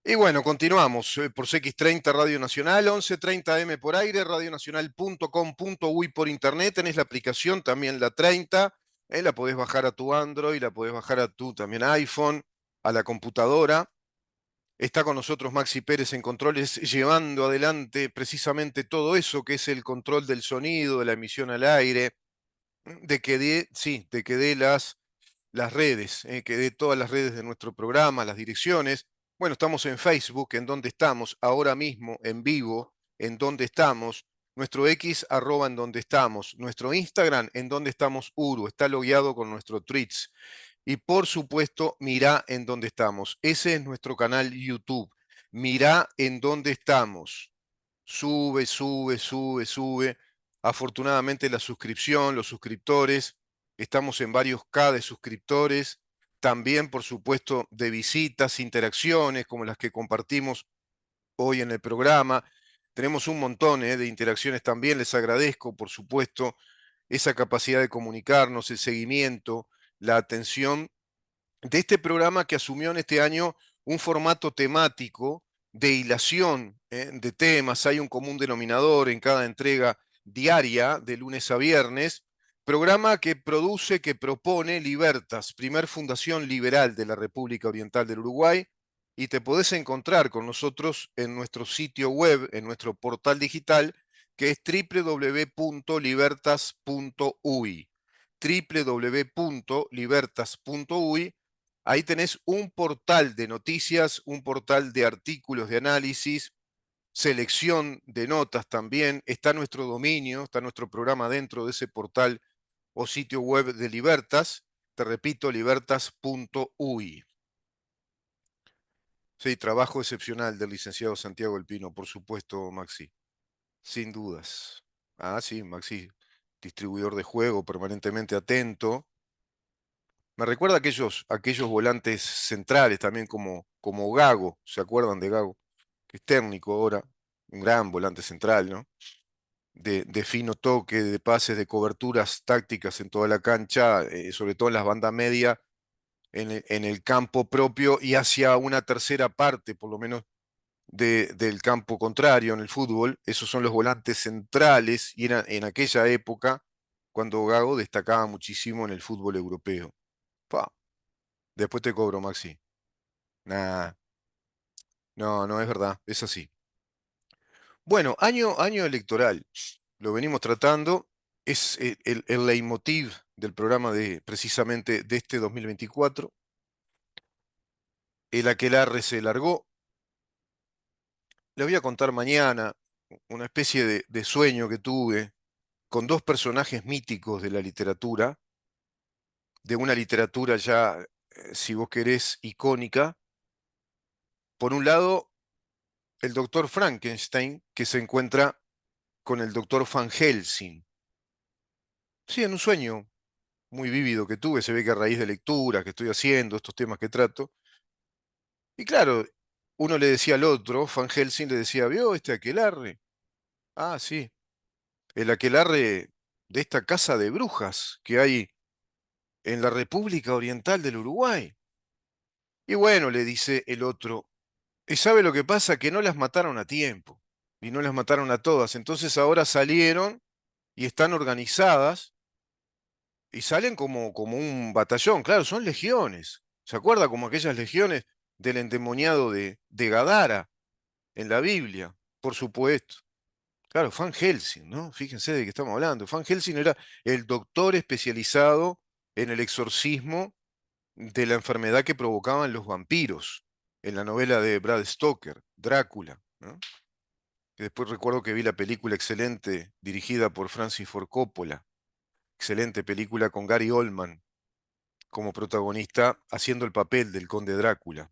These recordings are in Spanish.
Y bueno, continuamos por CX30 Radio Nacional, 11:30 AM por aire, radionacional.com.uy por internet. Tenés la aplicación también la 30, la podés bajar a tu Android, la podés bajar a tu también iPhone, a la computadora. Está con nosotros Maxi Pérez en controles, llevando adelante precisamente todo eso que es el control del sonido, de la emisión al aire, de que dé las redes, que dé todas las redes de nuestro programa, las direcciones. Bueno, estamos en Facebook, en donde estamos, ahora mismo, en vivo, en donde estamos. Nuestro X, arroba en donde estamos. Nuestro Instagram, en donde estamos, Uru, está logueado con nuestro tweets. Y por supuesto, mirá en dónde estamos. Ese es nuestro canal YouTube. Mirá en dónde estamos. Sube, sube, sube, sube. Afortunadamente la suscripción, los suscriptores, estamos en varios K de suscriptores. También, por supuesto, de visitas, interacciones como las que compartimos hoy en el programa. Tenemos un montón de interacciones también. Les agradezco, por supuesto, esa capacidad de comunicarnos, el seguimiento, la atención de este programa que asumió en este año un formato temático de hilación de temas. Hay un común denominador en cada entrega diaria, de lunes a viernes. Programa que produce, que propone Libertas, primer fundación liberal de la República Oriental del Uruguay. Y te podés encontrar con nosotros en nuestro sitio web, en nuestro portal digital, que es www.libertas.uy. www.libertas.uy. Ahí tenés un portal de noticias, un portal de artículos de análisis, selección de notas también. Está nuestro dominio, está nuestro programa dentro de ese portal o sitio web de Libertas. Te repito, libertas.uy. Sí, trabajo excepcional del licenciado Santiago El Pino, por supuesto, Maxi. Sin dudas. Ah, sí, Maxi, distribuidor de juego, permanentemente atento. Me recuerda a aquellos volantes centrales también como Gago, ¿se acuerdan de Gago? Que es técnico ahora, un gran volante central, ¿no? De fino toque, de pases, de coberturas tácticas en toda la cancha, sobre todo en las bandas medias, en el campo propio y hacia una tercera parte, por lo menos, del campo contrario en el fútbol. Esos son los volantes centrales y era en aquella época cuando Gago destacaba muchísimo en el fútbol europeo. Pa, después te cobro, Maxi. Nah, no, no es verdad, es así. Bueno, año electoral, lo venimos tratando, es el leitmotiv del programa de precisamente de este 2024. El aquelarre se largó. Le voy a contar mañana una especie de sueño que tuve con dos personajes míticos de la literatura, de una literatura ya, si vos querés, icónica. Por un lado, el doctor Frankenstein, que se encuentra con el doctor Van Helsing. Sí, en un sueño muy vívido que tuve, se ve que a raíz de lecturas que estoy haciendo, estos temas que trato. Y claro, uno le decía al otro, Van Helsing le decía, ¿vio este aquelarre? Ah, sí, el aquelarre de esta casa de brujas que hay en la República Oriental del Uruguay. Y bueno, le dice el otro, ¿y sabe lo que pasa? Que no las mataron a tiempo, y no las mataron a todas. Entonces ahora salieron y están organizadas y salen como un batallón. Claro, son legiones. ¿Se acuerda como aquellas legiones del endemoniado de Gadara en la Biblia? Por supuesto. Claro, Van Helsing, ¿no? Fíjense de qué estamos hablando. Van Helsing era el doctor especializado en el exorcismo de la enfermedad que provocaban los vampiros en la novela de Brad Stoker, Drácula, ¿no? Que después recuerdo que vi la película excelente dirigida por Francis Ford Coppola. Excelente película con Gary Oldman como protagonista haciendo el papel del conde Drácula.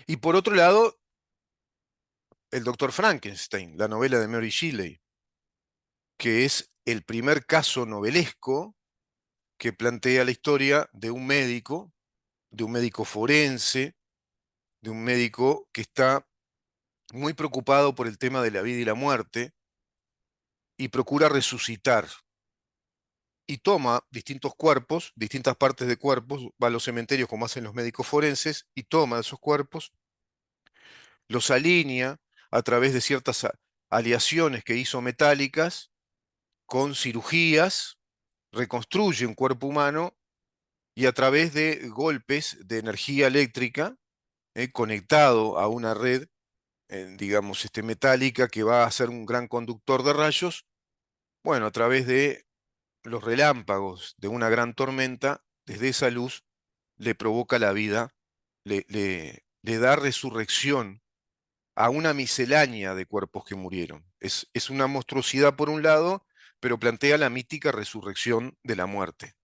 Y por otro lado, el doctor Frankenstein, la novela de Mary Shelley, que es el primer caso novelesco que plantea la historia de un médico forense, de un médico que está muy preocupado por el tema de la vida y la muerte y procura resucitar. Y toma distintos cuerpos, distintas partes de cuerpos, va a los cementerios como hacen los médicos forenses, y toma esos cuerpos los alinea a través de ciertas aleaciones que hizo metálicas con cirugías, reconstruye un cuerpo humano y a través de golpes de energía eléctrica conectado a una red, digamos, metálica que va a ser un gran conductor de rayos, bueno, a través de los relámpagos de una gran tormenta, desde esa luz le provoca la vida, le da resurrección a una miscelánea de cuerpos que murieron. Es una monstruosidad por un lado, pero plantea la mítica resurrección de la muerte.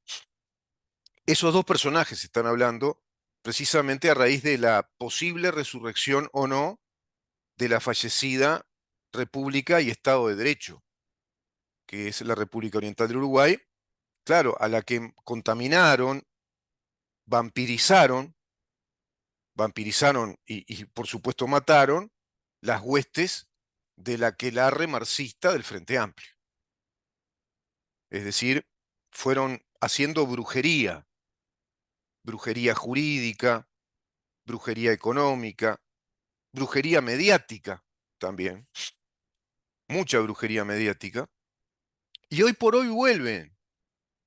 Esos dos personajes están hablando precisamente a raíz de la posible resurrección o no de la fallecida República y Estado de Derecho, que es la República Oriental del Uruguay, claro, a la que contaminaron, vampirizaron, vampirizaron y por supuesto mataron las huestes de la aquelarre marxista del Frente Amplio. Es decir, fueron haciendo brujería, brujería jurídica, brujería económica, brujería mediática también, mucha brujería mediática, y hoy por hoy vuelven.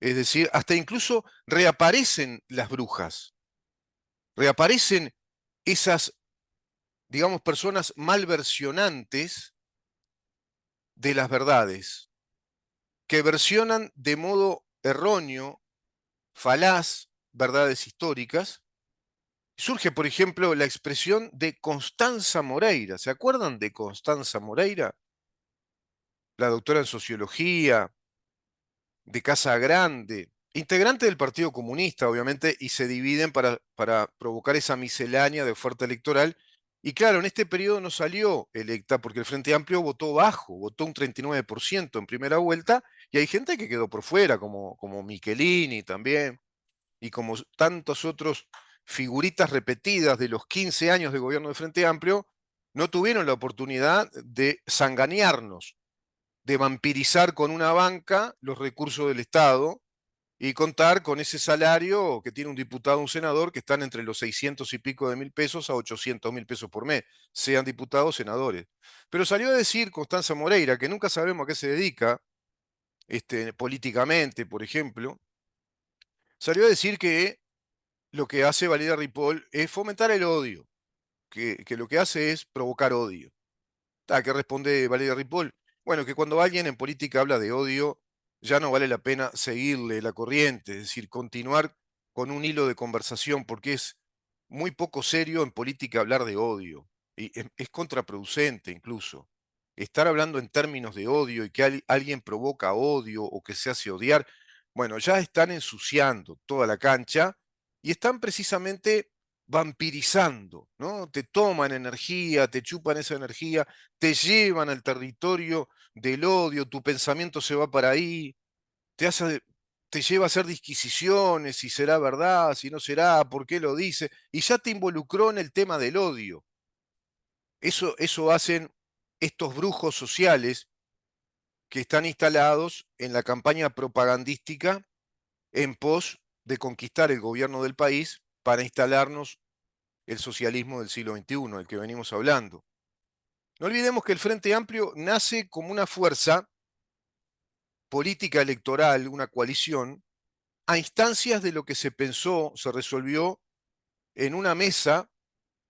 Es decir, hasta incluso reaparecen las brujas, reaparecen esas, digamos, personas malversionantes de las verdades, que versionan de modo erróneo, falaz, verdades históricas. Surge, por ejemplo, la expresión de Constanza Moreira. ¿Se acuerdan de Constanza Moreira? La doctora en sociología, de Casa Grande, integrante del Partido Comunista, obviamente, y se dividen para provocar esa miscelánea de oferta electoral. Y claro, en este periodo no salió electa porque el Frente Amplio votó bajo, votó un 39% en primera vuelta, y hay gente que quedó por fuera, como Michelini también, y como tantos otros figuritas repetidas de los 15 años de gobierno del Frente Amplio, no tuvieron la oportunidad de sanganearnos, de vampirizar con una banca los recursos del Estado y contar con ese salario que tiene un diputado o un senador que están entre los 600 y pico de mil pesos a 800.000 pesos por mes, sean diputados o senadores. Pero salió a decir Constanza Moreira, que nunca sabemos a qué se dedica políticamente, por ejemplo, salió a decir que lo que hace Valeria Ripoll es fomentar el odio, que lo que hace es provocar odio. ¿A qué responde Valeria Ripoll? Bueno, que cuando alguien en política habla de odio, ya no vale la pena seguirle la corriente, es decir, continuar con un hilo de conversación, porque es muy poco serio en política hablar de odio, y es contraproducente incluso. Estar hablando en términos de odio y que alguien provoca odio o que se hace odiar, bueno, ya están ensuciando toda la cancha y están precisamente vampirizando, ¿no? Te toman energía, te chupan esa energía, te llevan al territorio del odio, tu pensamiento se va para ahí, te hace, te lleva a hacer disquisiciones, si será verdad, si no será, por qué lo dice, y ya te involucró en el tema del odio. Eso hacen estos brujos sociales que están instalados en la campaña propagandística en pos de conquistar el gobierno del país para instalarnos el socialismo del siglo XXI, del que venimos hablando. No olvidemos que el Frente Amplio nace como una fuerza política electoral, una coalición, a instancias de lo que se pensó, se resolvió en una mesa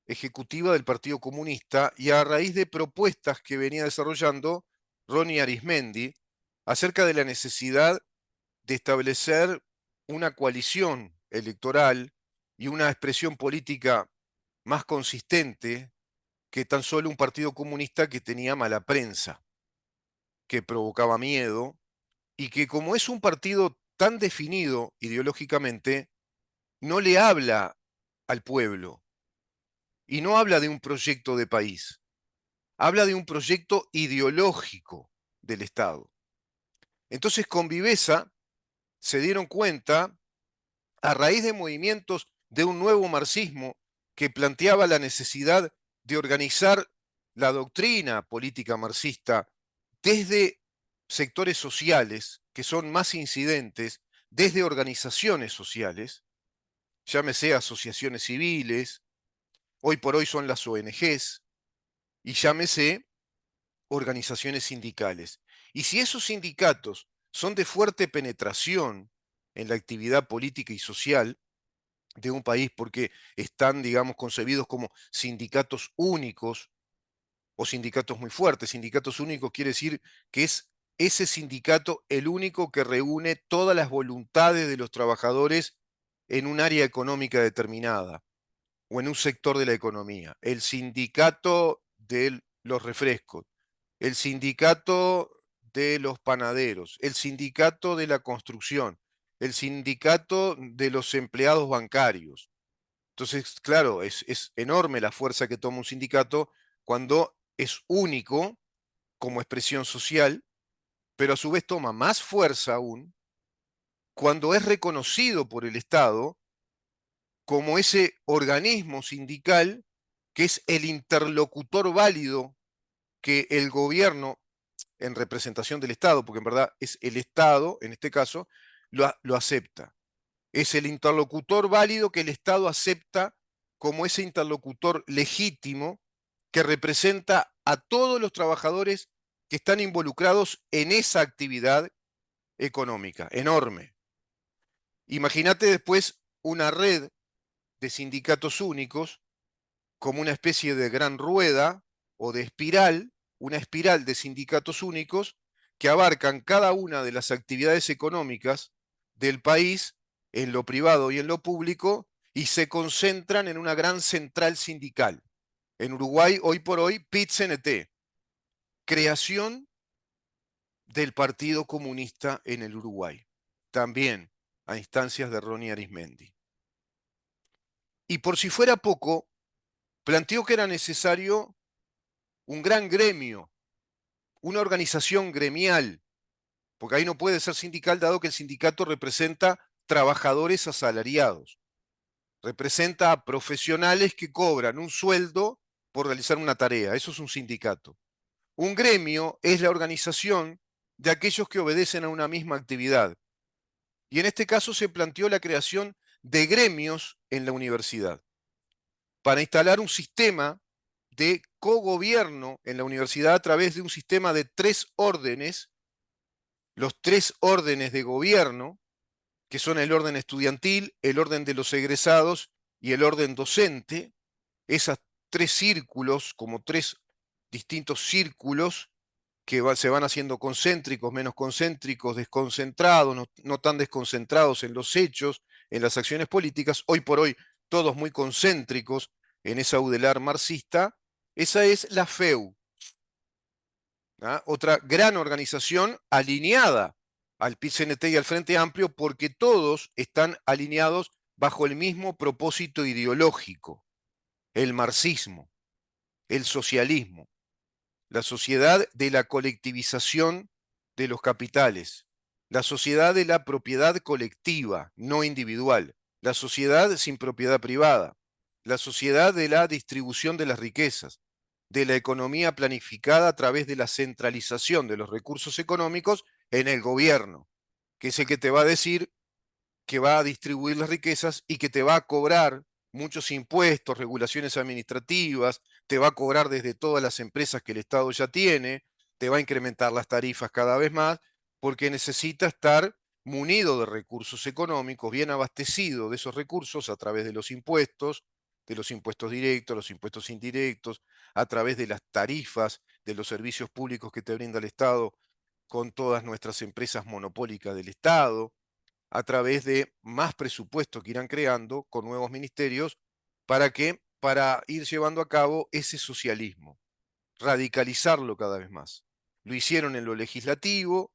ejecutiva del Partido Comunista y a raíz de propuestas que venía desarrollando Ronnie Arismendi acerca de la necesidad de establecer una coalición electoral y una expresión política más consistente que tan solo un partido comunista que tenía mala prensa, que provocaba miedo y que como es un partido tan definido ideológicamente, no le habla al pueblo y no habla de un proyecto de país, habla de un proyecto ideológico del Estado. Entonces con Viveza se dieron cuenta, a raíz de movimientos de un nuevo marxismo que planteaba la necesidad de organizar la doctrina política marxista desde sectores sociales que son más incidentes, desde organizaciones sociales, llámese asociaciones civiles, hoy por hoy son las ONGs, y llámese organizaciones sindicales. Y si esos sindicatos son de fuerte penetración en la actividad política y social de un país porque están, digamos, concebidos como sindicatos únicos o sindicatos muy fuertes. Sindicatos únicos quiere decir que es ese sindicato el único que reúne todas las voluntades de los trabajadores en un área económica determinada o en un sector de la economía. El sindicato de los refrescos, el sindicato de los panaderos, el sindicato de la construcción, el sindicato de los empleados bancarios. Entonces, claro, es enorme la fuerza que toma un sindicato cuando es único como expresión social, pero a su vez toma más fuerza aún cuando es reconocido por el Estado como ese organismo sindical que es el interlocutor válido que el gobierno, en representación del Estado, porque en verdad es el Estado, en este caso, lo acepta. Es el interlocutor válido que el Estado acepta como ese interlocutor legítimo que representa a todos los trabajadores que están involucrados en esa actividad económica, enorme. Imagínate después una red de sindicatos únicos como una especie de gran rueda o de espiral, una espiral de sindicatos únicos que abarcan cada una de las actividades económicas del país, en lo privado y en lo público, y se concentran en una gran central sindical. En Uruguay, hoy por hoy, PIT-CNT, creación del Partido Comunista en el Uruguay, también a instancias de Ronnie Arismendi. Y por si fuera poco, planteó que era necesario un gran gremio, una organización gremial, porque ahí no puede ser sindical dado que el sindicato representa trabajadores asalariados, representa a profesionales que cobran un sueldo por realizar una tarea, eso es un sindicato. Un gremio es la organización de aquellos que obedecen a una misma actividad. Y en este caso se planteó la creación de gremios en la universidad para instalar un sistema de cogobierno en la universidad a través de un sistema de 3 órdenes, los 3 órdenes de gobierno, que son el orden estudiantil, el orden de los egresados y el orden docente, esas 3 círculos, como 3 distintos círculos que se van haciendo concéntricos, menos concéntricos, desconcentrados, no tan desconcentrados en los hechos, en las acciones políticas, hoy por hoy todos muy concéntricos en esa udelar marxista, esa es la FEU, ¿ah? Otra gran organización alineada al PIT-CNT y al Frente Amplio porque todos están alineados bajo el mismo propósito ideológico, el marxismo, el socialismo, la sociedad de la colectivización de los capitales, la sociedad de la propiedad colectiva, no individual, la sociedad sin propiedad privada, la sociedad de la distribución de las riquezas, de la economía planificada a través de la centralización de los recursos económicos en el gobierno, que es el que te va a decir que va a distribuir las riquezas y que te va a cobrar muchos impuestos, regulaciones administrativas, te va a cobrar desde todas las empresas que el Estado ya tiene, te va a incrementar las tarifas cada vez más, porque necesita estar munido de recursos económicos, bien abastecido de esos recursos a través de los impuestos directos, los impuestos indirectos, a través de las tarifas de los servicios públicos que te brinda el Estado con todas nuestras empresas monopólicas del Estado, a través de más presupuestos que irán creando con nuevos ministerios para que para ir llevando a cabo ese socialismo, radicalizarlo cada vez más. Lo hicieron en lo legislativo,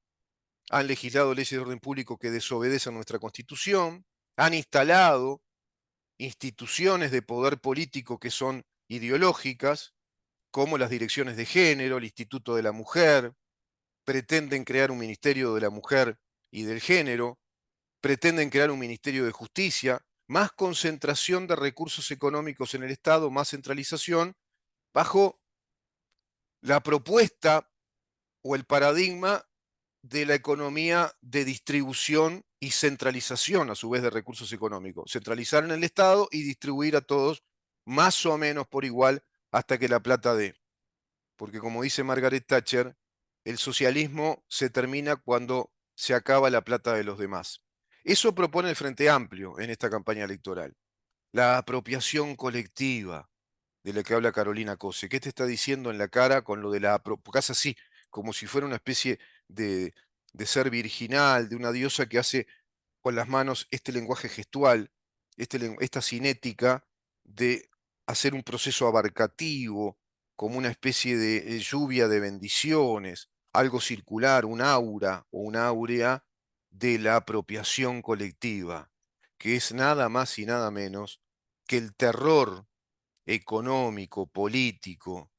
han legislado leyes de orden público que desobedecen nuestra Constitución, han instalado instituciones de poder político que son ideológicas, como las direcciones de género, el Instituto de la Mujer, pretenden crear un Ministerio de la Mujer y del Género, pretenden crear un Ministerio de Justicia, más concentración de recursos económicos en el Estado, más centralización, bajo la propuesta o el paradigma de la economía de distribución y centralización, a su vez, de recursos económicos. Centralizar en el Estado y distribuir a todos más o menos por igual hasta que la plata dé. porque como dice Margaret Thatcher, el socialismo se termina cuando se acaba la plata de los demás. Eso propone el Frente Amplio en esta campaña electoral. La apropiación colectiva de la que habla Carolina Cose. ¿Qué te está diciendo en la cara con lo de la porque hace así, como si fuera una especie de, de ser virginal, de una diosa que hace con las manos este lenguaje gestual, esta cinética de hacer un proceso abarcativo, como una especie de lluvia de bendiciones, algo circular, un aura o una áurea de la apropiación colectiva, que es nada más y nada menos que el terror económico, político,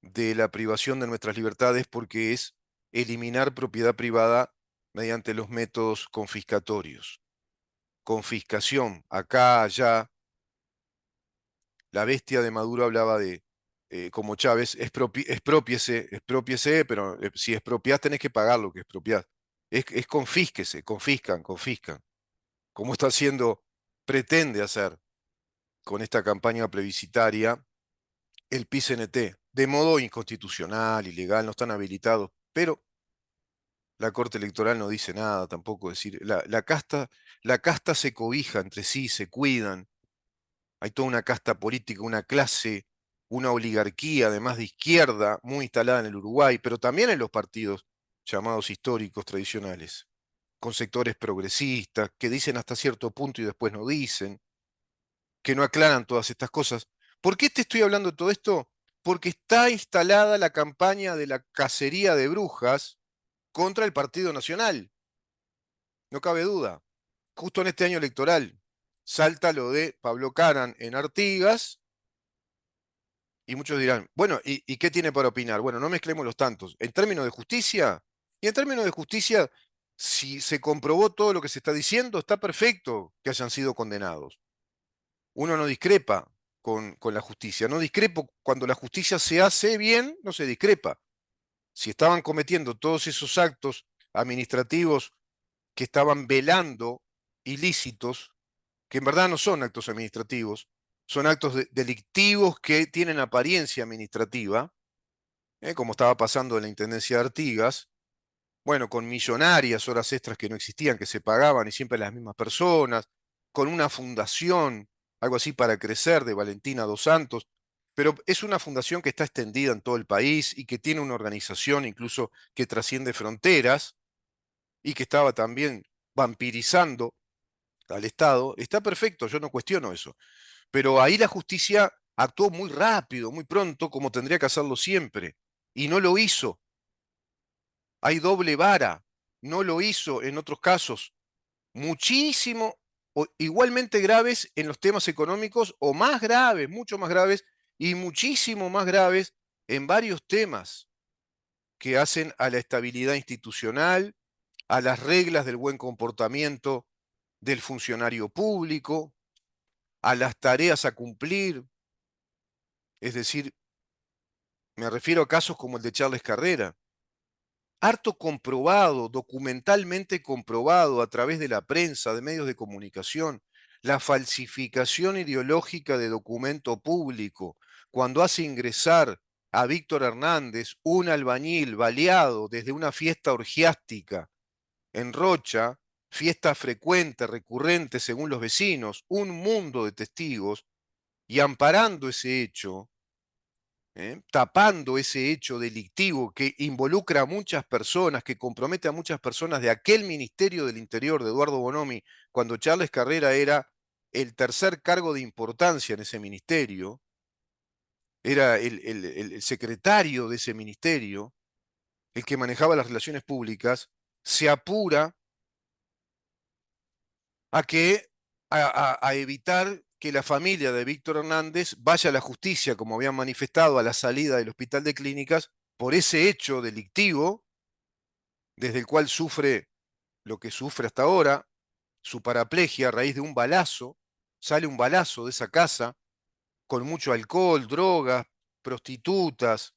de la privación de nuestras libertades, porque es eliminar propiedad privada mediante los métodos confiscatorios. Confiscación, acá, allá, la bestia de Maduro hablaba de, como Chávez, expropiese, pero si expropiás tenés que pagar lo que expropiás. Es confísquese, confiscan, como está haciendo, pretende hacer con esta campaña plebiscitaria el PICNT, de modo inconstitucional, ilegal, no están habilitados, pero la Corte Electoral no dice nada tampoco, es decir, la casta se cobija entre sí, se cuidan, hay toda una casta política, una clase, una oligarquía, además de izquierda, muy instalada en el Uruguay, pero también en los partidos llamados históricos tradicionales, con sectores progresistas, que dicen hasta cierto punto y después no dicen, que no aclaran todas estas cosas. ¿Por qué te estoy hablando de todo esto? Porque está instalada la campaña de la cacería de brujas contra el Partido Nacional, no cabe duda. Justo en este año electoral salta lo de Pablo Caran en Artigas y muchos dirán, bueno, ¿y qué tiene para opinar? Bueno, no mezclemos los tantos. En términos de justicia, y en términos de justicia, si se comprobó todo lo que se está diciendo, está perfecto que hayan sido condenados. Uno no discrepa con la justicia, no discrepo cuando la justicia se hace bien, no se discrepa. Si estaban cometiendo todos esos actos administrativos que estaban velando ilícitos, que en verdad no son actos administrativos, son actos delictivos que tienen apariencia administrativa, como estaba pasando en la Intendencia de Artigas, bueno, con millonarias horas extras que no existían, que se pagaban y siempre las mismas personas, con una fundación, algo así para crecer, de Valentina Dos Santos, pero es una fundación que está extendida en todo el país y que tiene una organización incluso que trasciende fronteras y que estaba también vampirizando al Estado. Está perfecto, yo no cuestiono eso, pero ahí la justicia actuó muy rápido, muy pronto, como tendría que hacerlo siempre, y no lo hizo. Hay doble vara, no lo hizo en otros casos, muchísimo, o igualmente graves en los temas económicos, o más graves, mucho más graves, y muchísimo más graves en varios temas que hacen a la estabilidad institucional, a las reglas del buen comportamiento del funcionario público, a las tareas a cumplir. Es decir, me refiero a casos como el de Charles Carrera, harto comprobado, documentalmente comprobado a través de la prensa, de medios de comunicación, la falsificación ideológica de documento público, cuando hace ingresar a Víctor Hernández, un albañil baleado desde una fiesta orgiástica en Rocha, fiesta frecuente, recurrente según los vecinos, un mundo de testigos, y amparando ese hecho, tapando ese hecho delictivo que involucra a muchas personas, que compromete a muchas personas de aquel Ministerio del Interior de Eduardo Bonomi, cuando Charles Carrera era el tercer cargo de importancia en ese ministerio, era el secretario de ese ministerio, el que manejaba las relaciones públicas, se apura a que a evitar que la familia de Víctor Hernández vaya a la justicia, como habían manifestado a la salida del hospital de clínicas, por ese hecho delictivo, desde el cual sufre lo que sufre hasta ahora, su paraplegia a raíz de un balazo, sale un balazo de esa casa con mucho alcohol, drogas, prostitutas,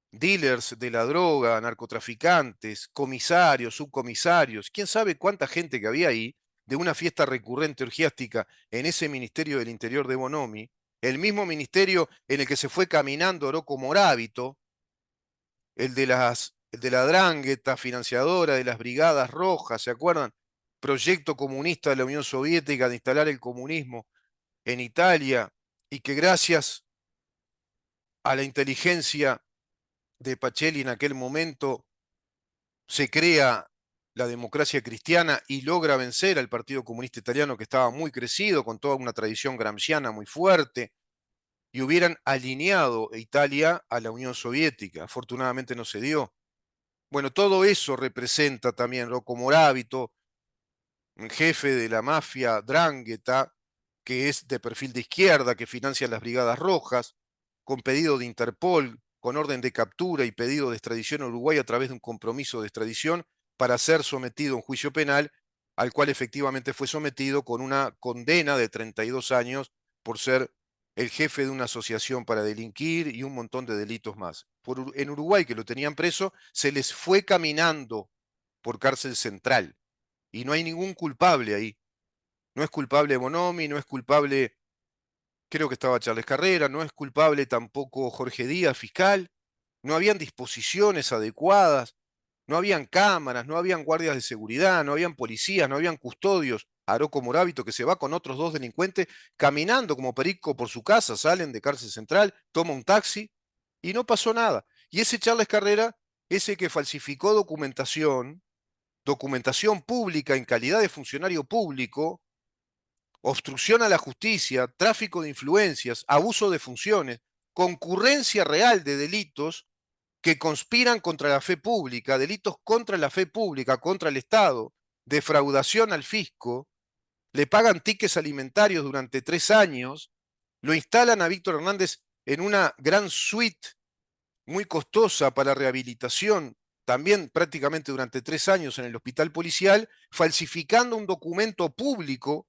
dealers de la droga, narcotraficantes, comisarios, subcomisarios, quién sabe cuánta gente que había ahí, de una fiesta recurrente orgiástica en ese Ministerio del Interior de Bonomi, el mismo ministerio en el que se fue caminando Oroco Morábito, el de la Drangheta, financiadora de las Brigadas Rojas, ¿se acuerdan? Proyecto comunista de la Unión Soviética de instalar el comunismo en Italia, y que gracias a la inteligencia de Pacelli en aquel momento se crea la democracia cristiana y logra vencer al Partido Comunista Italiano, que estaba muy crecido, con toda una tradición gramsciana muy fuerte, y hubieran alineado a Italia a la Unión Soviética. Afortunadamente no se dio. Bueno, todo eso representa también Rocco Morábito, jefe de la mafia 'Ndrangheta, que es de perfil de izquierda, que financia las Brigadas Rojas, con pedido de Interpol, con orden de captura y pedido de extradición a Uruguay a través de un compromiso de extradición para ser sometido a un juicio penal, al cual efectivamente fue sometido con una condena de 32 años por ser el jefe de una asociación para delinquir y un montón de delitos más. En Uruguay, que lo tenían preso, se les fue caminando por cárcel central y no hay ningún culpable ahí. No es culpable Bonomi, no es culpable, creo que estaba Charles Carrera, no es culpable tampoco Jorge Díaz, fiscal. No habían disposiciones adecuadas, no habían cámaras, no habían guardias de seguridad, no habían policías, no habían custodios. Aroco Morábito, que se va con otros dos delincuentes caminando como perico por su casa, salen de cárcel central, toma un taxi y no pasó nada. Y ese Charles Carrera, ese que falsificó documentación pública en calidad de funcionario público, obstrucción a la justicia, tráfico de influencias, abuso de funciones, concurrencia real de delitos que conspiran contra la fe pública, delitos contra la fe pública, contra el Estado, defraudación al fisco, le pagan tickets alimentarios durante 3 años, lo instalan a Víctor Hernández en una gran suite muy costosa para rehabilitación, también prácticamente durante 3 años en el hospital policial, falsificando un documento público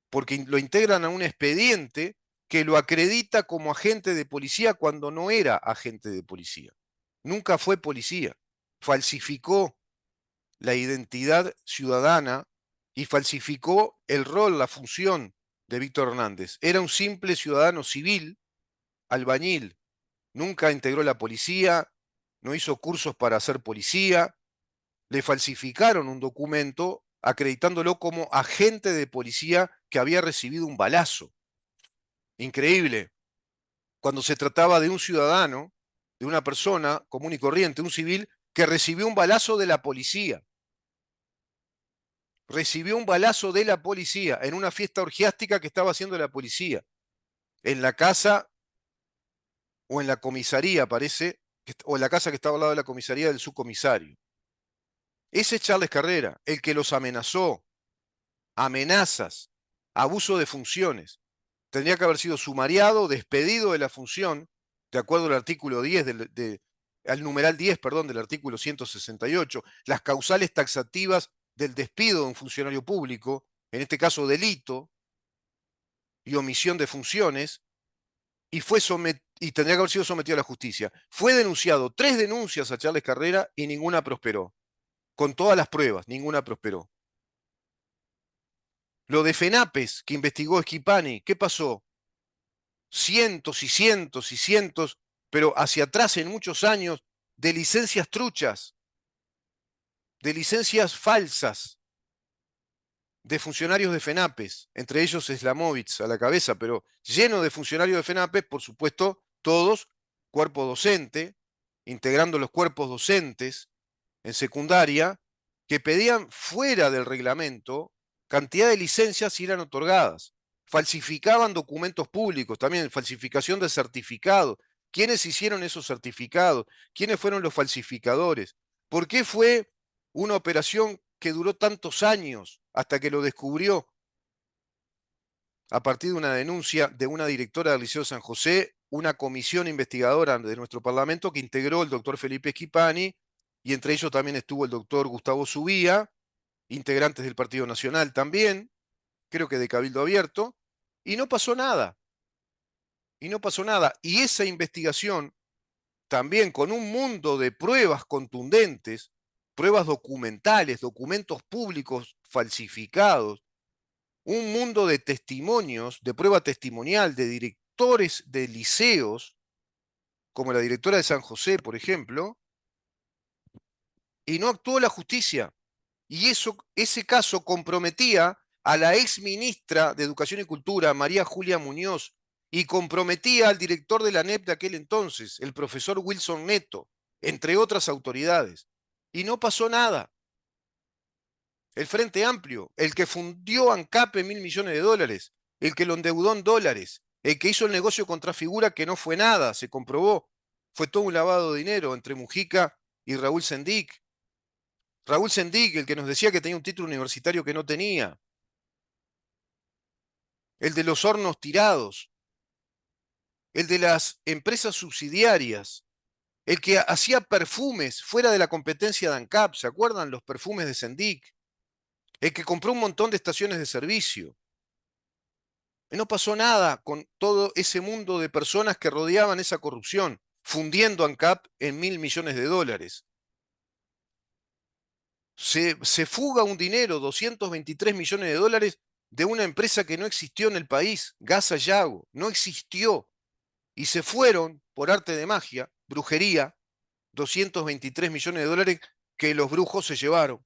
porque lo integran a un expediente que lo acredita como agente de policía cuando no era agente de policía. Nunca fue policía. Falsificó la identidad ciudadana y falsificó el rol, la función de Víctor Hernández. Era un simple ciudadano civil, albañil. Nunca integró la policía, no hizo cursos para ser policía. Le falsificaron un documento acreditándolo como agente de policía que había recibido un balazo. Increíble. Cuando se trataba de un ciudadano, de una persona común y corriente, un civil, que recibió un balazo de la policía. Recibió un balazo de la policía en una fiesta orgiástica que estaba haciendo la policía. En la casa o en la comisaría, parece, o en la casa que estaba al lado de la comisaría del subcomisario. Ese es Charles Carrera, el que los amenazó, amenazas, abuso de funciones. Tendría que haber sido sumariado, despedido de la función, de acuerdo al artículo 10, al numeral 10, perdón, del artículo 168, las causales taxativas del despido de un funcionario público, en este caso delito y omisión de funciones, y tendría que haber sido sometido a la justicia. Fue denunciado 3 denuncias a Charles Carrera y ninguna prosperó. Con todas las pruebas, ninguna prosperó. Lo de FENAPES, que investigó Schipani, ¿qué pasó? Cientos y cientos y cientos, pero hacia atrás en muchos años, de licencias truchas, de licencias falsas, de funcionarios de FENAPES, entre ellos Slamovitz a la cabeza, pero lleno de funcionarios de FENAPES, por supuesto, todos cuerpo docente, integrando los cuerpos docentes en secundaria, que pedían fuera del reglamento cantidad de licencias y eran otorgadas. Falsificaban documentos públicos, también falsificación de certificados. ¿Quiénes hicieron esos certificados? ¿Quiénes fueron los falsificadores? ¿Por qué fue una operación que duró tantos años hasta que lo descubrió a partir de una denuncia de una directora del Liceo San José, una comisión investigadora de nuestro Parlamento que integró el doctor Felipe Schipani, y entre ellos también estuvo el doctor Gustavo Subía, integrantes del Partido Nacional también, creo que de Cabildo Abierto, y no pasó nada. Y no pasó nada. Y esa investigación, también con un mundo de pruebas contundentes, pruebas documentales, documentos públicos falsificados, un mundo de testimonios, de prueba testimonial, directores de liceos, como la directora de San José, por ejemplo, y no actuó la justicia. Y ese caso comprometía a la ex ministra de Educación y Cultura, María Julia Muñoz, y comprometía al director de la ANEP de aquel entonces, el profesor Wilson Neto, entre otras autoridades. Y no pasó nada. El Frente Amplio, el que fundió ANCAP en $1.000 millones, el que lo endeudó en dólares, el que hizo el negocio contra figura que no fue nada, se comprobó. Fue todo un lavado de dinero entre Mujica y Raúl Sendic. Raúl Sendic, el que nos decía que tenía un título universitario que no tenía. El de los hornos tirados. El de las empresas subsidiarias. El que hacía perfumes fuera de la competencia de ANCAP. ¿Se acuerdan los perfumes de Sendic? El que compró un montón de estaciones de servicio. Y no pasó nada con todo ese mundo de personas que rodeaban esa corrupción, fundiendo ANCAP en $1.000 millones. Se fuga un dinero, $223 millones, de una empresa que no existió en el país, Gas Yago, no existió. Y se fueron, por arte de magia, brujería, $223 millones que los brujos se llevaron.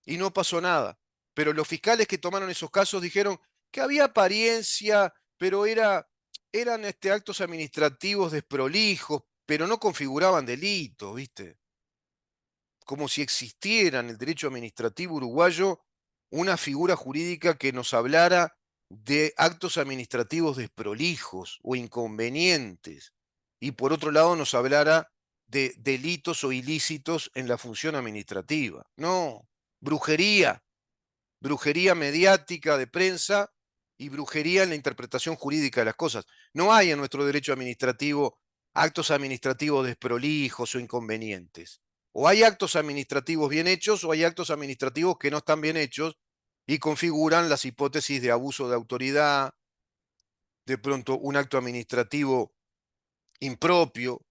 Y no pasó nada. Pero los fiscales que tomaron esos casos dijeron que había apariencia, pero eran actos administrativos desprolijos, pero no configuraban delitos, ¿viste? Como si existiera en el derecho administrativo uruguayo una figura jurídica que nos hablara de actos administrativos desprolijos o inconvenientes, y por otro lado nos hablara de delitos o ilícitos en la función administrativa. No, brujería, brujería mediática de prensa y brujería en la interpretación jurídica de las cosas. No hay en nuestro derecho administrativo actos administrativos desprolijos o inconvenientes. O hay actos administrativos bien hechos o hay actos administrativos que no están bien hechos y configuran las hipótesis de abuso de autoridad, de pronto un acto administrativo impropio,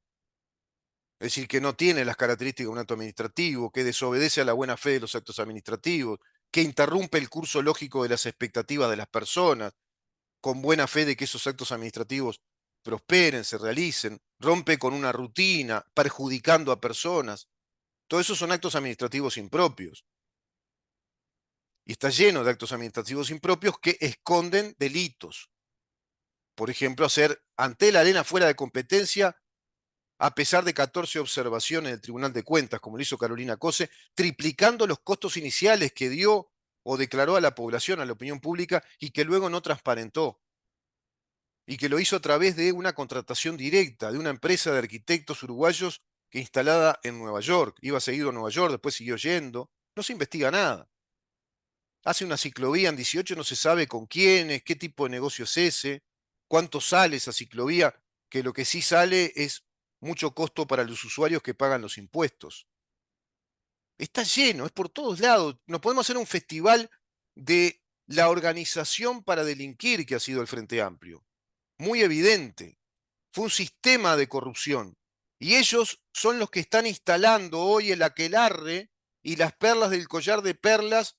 es decir, que no tiene las características de un acto administrativo, que desobedece a la buena fe de los actos administrativos, que interrumpe el curso lógico de las expectativas de las personas, con buena fe de que esos actos administrativos prosperen, se realicen, rompe con una rutina, perjudicando a personas. Todo eso son actos administrativos impropios. Y está lleno de actos administrativos impropios que esconden delitos. Por ejemplo, hacer ante la arena fuera de competencia, a pesar de 14 observaciones del Tribunal de Cuentas, como lo hizo Carolina Cose, triplicando los costos iniciales que dio o declaró a la población, a la opinión pública, y que luego no transparentó. Y que lo hizo a través de una contratación directa de una empresa de arquitectos uruguayos que instalada en Nueva York. Iba seguido a Nueva York, después siguió yendo. No se investiga nada. Hace una ciclovía en 18, no se sabe con quiénes, qué tipo de negocio es ese, cuánto sale esa ciclovía, que lo que sí sale es mucho costo para los usuarios que pagan los impuestos. Está lleno, es por todos lados. Nos podemos hacer un festival de la organización para delinquir que ha sido el Frente Amplio. Muy evidente. Fue un sistema de corrupción. Y ellos son los que están instalando hoy el aquelarre y las perlas del collar de perlas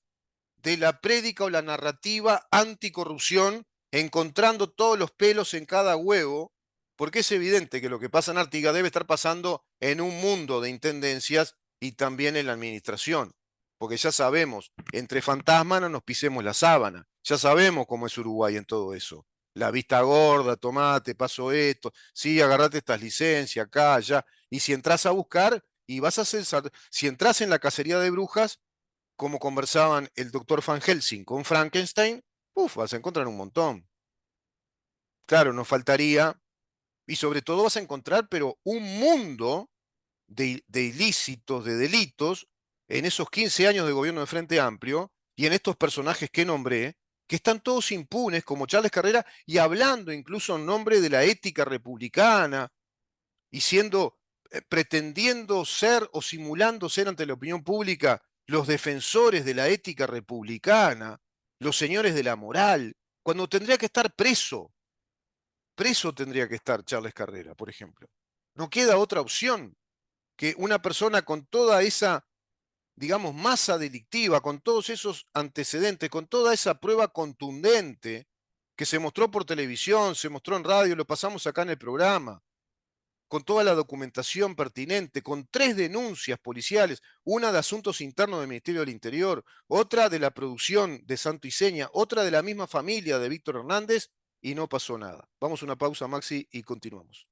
de la prédica o la narrativa anticorrupción, encontrando todos los pelos en cada huevo, porque es evidente que lo que pasa en Artigas debe estar pasando en un mundo de intendencias y también en la administración. Porque ya sabemos, entre fantasmas no nos pisemos la sábana. Ya sabemos cómo es Uruguay en todo eso. La vista gorda, tomate, paso esto, sí, agarrate estas licencias acá, allá. Y si entras a buscar y vas a hacer, si entras en la cacería de brujas, como conversaban el doctor Van Helsing con Frankenstein, vas a encontrar un montón. Claro, nos faltaría, y sobre todo vas a encontrar, pero un mundo de ilícitos, de delitos, en esos 15 años de gobierno de Frente Amplio, y en estos personajes que nombré, que están todos impunes, como Charles Carrera, y hablando incluso en nombre de la ética republicana, y pretendiendo ser o simulando ser ante la opinión pública los defensores de la ética republicana, los señores de la moral, cuando tendría que estar preso. Preso tendría que estar Charles Carrera, por ejemplo. No queda otra opción que una persona con toda esa, digamos, masa delictiva, con todos esos antecedentes, con toda esa prueba contundente, que se mostró por televisión, se mostró en radio, lo pasamos acá en el programa, con toda la documentación pertinente, con 3 denuncias policiales, una de asuntos internos del Ministerio del Interior, otra de la producción de Santo y Seña, otra de la misma familia de Víctor Hernández, y no pasó nada. Vamos a una pausa, Maxi, y continuamos.